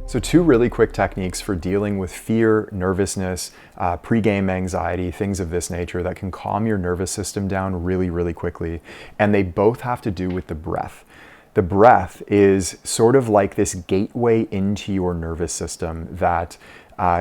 So two really quick techniques for dealing with fear, nervousness, pre-game anxiety, things of this nature that can calm your nervous system down really, really quickly. And they both have to do with the breath. The breath is sort of like this gateway into your nervous system that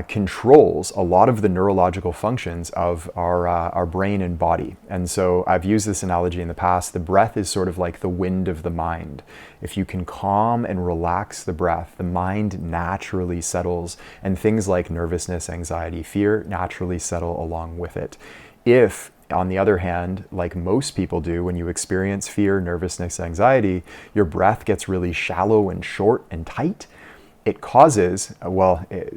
controls a lot of the neurological functions of our brain and body. And so I've used this analogy in the past. The breath is sort of like the wind of the mind. If you can calm and relax the breath, the mind naturally settles, and things like nervousness, anxiety, fear naturally settle along with it. If, on the other hand, like most people do, when you experience fear, nervousness, anxiety, your breath gets really shallow and short and tight, it causes,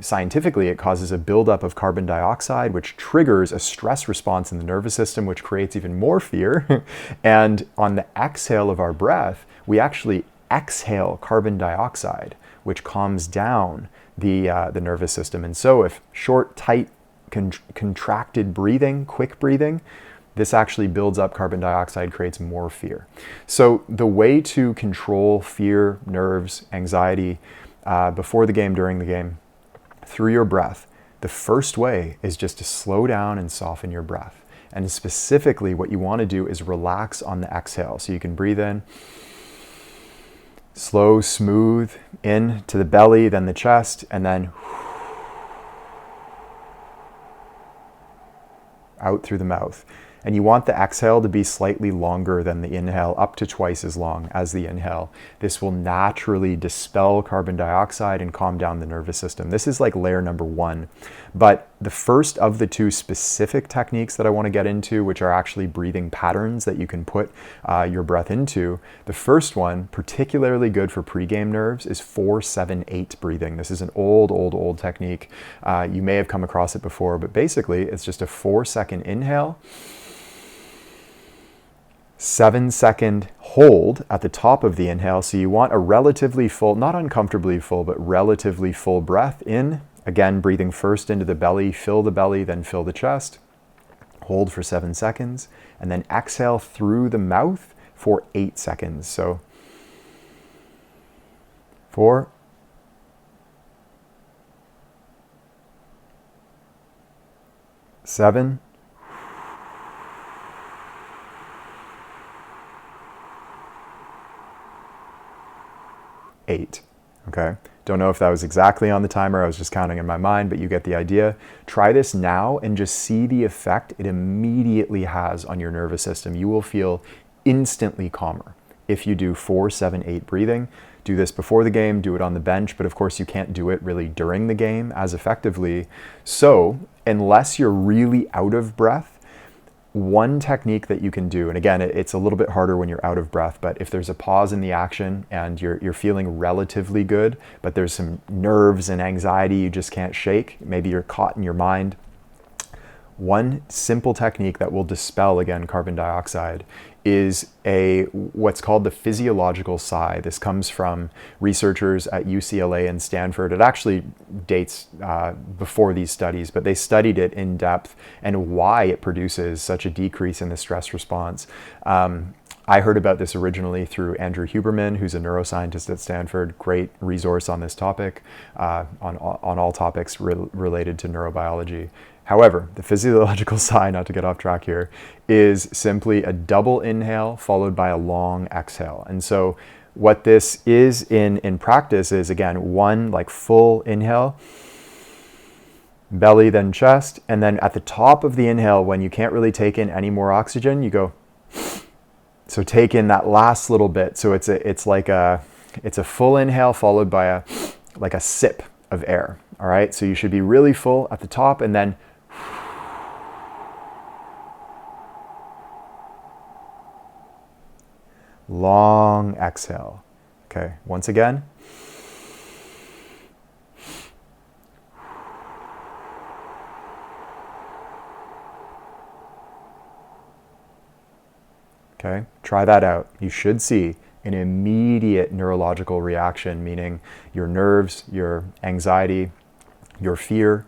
scientifically, it causes a buildup of carbon dioxide, which triggers a stress response in the nervous system, which creates even more fear. And on the exhale of our breath, we actually exhale carbon dioxide, which calms down the nervous system. And so if short, tight, contracted breathing, quick breathing, this actually builds up carbon dioxide, creates more fear. So the way to control fear, nerves, anxiety, before the game, during the game, through your breath, the first way is just to slow down and soften your breath. And specifically what you want to do is relax on the exhale. So you can breathe in, slow, smooth, in to the belly, then the chest, and then out through the mouth. And you want the exhale to be slightly longer than the inhale, up to twice as long as the inhale. This will naturally dispel carbon dioxide and calm down the nervous system. This is like layer number one. But the first of the two specific techniques that I want to get into, which are actually breathing patterns that you can put your breath into, the first one, particularly good for pregame nerves, is 4-7-8 breathing. This is an old technique. You may have come across it before, but basically it's just a 4-second inhale, 7-second hold at the top of the inhale. So you want a relatively full, not uncomfortably full, but relatively full breath in. Again, breathing first into the belly, then fill the chest. Hold for 7 seconds, and then exhale through the mouth for 8 seconds. So 4, 7, 8. Okay. Don't know if that was exactly on the timer. I was just counting in my mind, but you get the idea. Try this now and just see the effect it immediately has on your nervous system. You will feel instantly calmer if you do 4-7-8 breathing. Do this before the game, do it on the bench, but of course you can't do it really during the game as effectively. So unless you're really out of breath, one technique that you can do, and again, it's a little bit harder when you're out of breath, but if there's a pause in the action and you're feeling relatively good, but there's some nerves and anxiety you just can't shake, maybe you're caught in your mind, one simple technique that will dispel, again, carbon dioxide is what's called the physiological sigh. This comes from researchers at UCLA and Stanford. It actually dates before these studies, but they studied it in depth and why it produces such a decrease in the stress response. I heard about this originally through Andrew Huberman, who's a neuroscientist at Stanford, great resource on this topic, on all topics related to neurobiology. However, the physiological sigh, not to get off track here, is simply a double inhale followed by a long exhale. And so what this is in practice is, again, one like full inhale, belly, then chest, and then at the top of the inhale, when you can't really take in any more oxygen, you go. So take in that last little bit. So it's a full inhale followed by a sip of air. All right. So you should be really full at the top, and then long exhale. Okay. Once again. Okay, try that out. You should see an immediate neurological reaction, meaning your nerves, your anxiety, your fear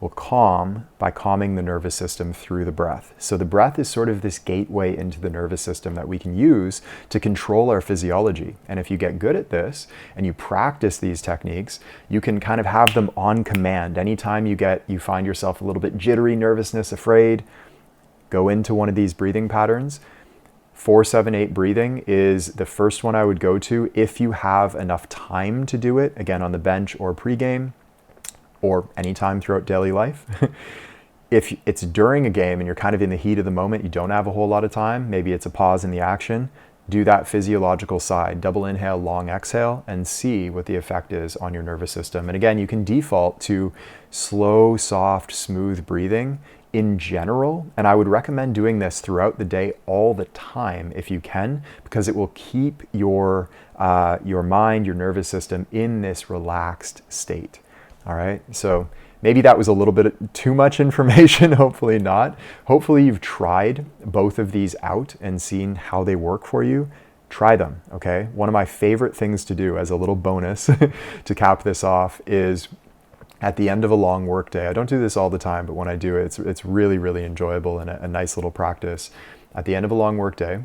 will calm by calming the nervous system through the breath. So the breath is sort of this gateway into the nervous system that we can use to control our physiology. And if you get good at this and you practice these techniques, you can kind of have them on command. Anytime you find yourself a little bit jittery, nervousness, afraid, go into one of these breathing patterns. 4-7-8 breathing is the first one I would go to if you have enough time to do it, again, on the bench or pregame, or anytime throughout daily life. If it's during a game and you're kind of in the heat of the moment, you don't have a whole lot of time, maybe it's a pause in the action, do that physiological side, double inhale, long exhale, and see what the effect is on your nervous system. And again, you can default to slow, soft, smooth breathing in general, and I would recommend doing this throughout the day all the time if you can, because it will keep your mind, your nervous system in this relaxed state. All right, so maybe that was a little bit too much information, hopefully not. Hopefully you've tried both of these out and seen how they work for you. Try them, okay? One of my favorite things to do as a little bonus to cap this off is at the end of a long work day. I don't do this all the time, but when I do it, it's really, really enjoyable and a nice little practice. At the end of a long work day,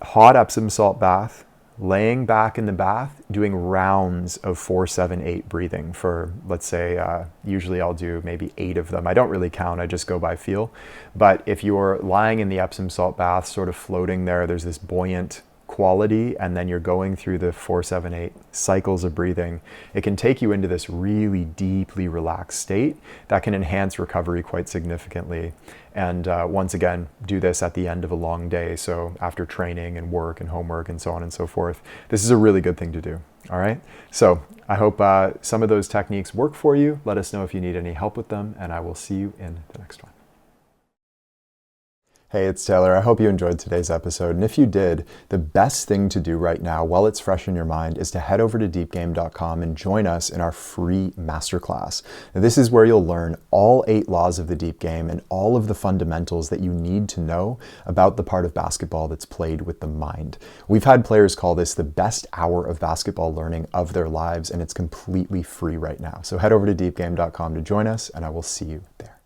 hot Epsom salt bath, laying back in the bath, doing rounds of 4-7-8 breathing for, let's say, usually I'll do maybe 8 of them. I don't really count, I just go by feel. But if you're lying in the Epsom salt bath, sort of floating there, there's this buoyant quality, and then you're going through the 4-7-8 cycles of breathing, it can take you into this really deeply relaxed state that can enhance recovery quite significantly. And once again, do this at the end of a long day. So after training and work and homework and so on and so forth, this is a really good thing to do. All right. So I hope some of those techniques work for you. Let us know if you need any help with them, and I will see you in the next one. Hey, it's Taylor. I hope you enjoyed today's episode. And if you did, the best thing to do right now while it's fresh in your mind is to head over to deepgame.com and join us in our free masterclass. Now, this is where you'll learn all 8 laws of the deep game and all of the fundamentals that you need to know about the part of basketball that's played with the mind. We've had players call this the best hour of basketball learning of their lives, and it's completely free right now. So head over to deepgame.com to join us, and I will see you there.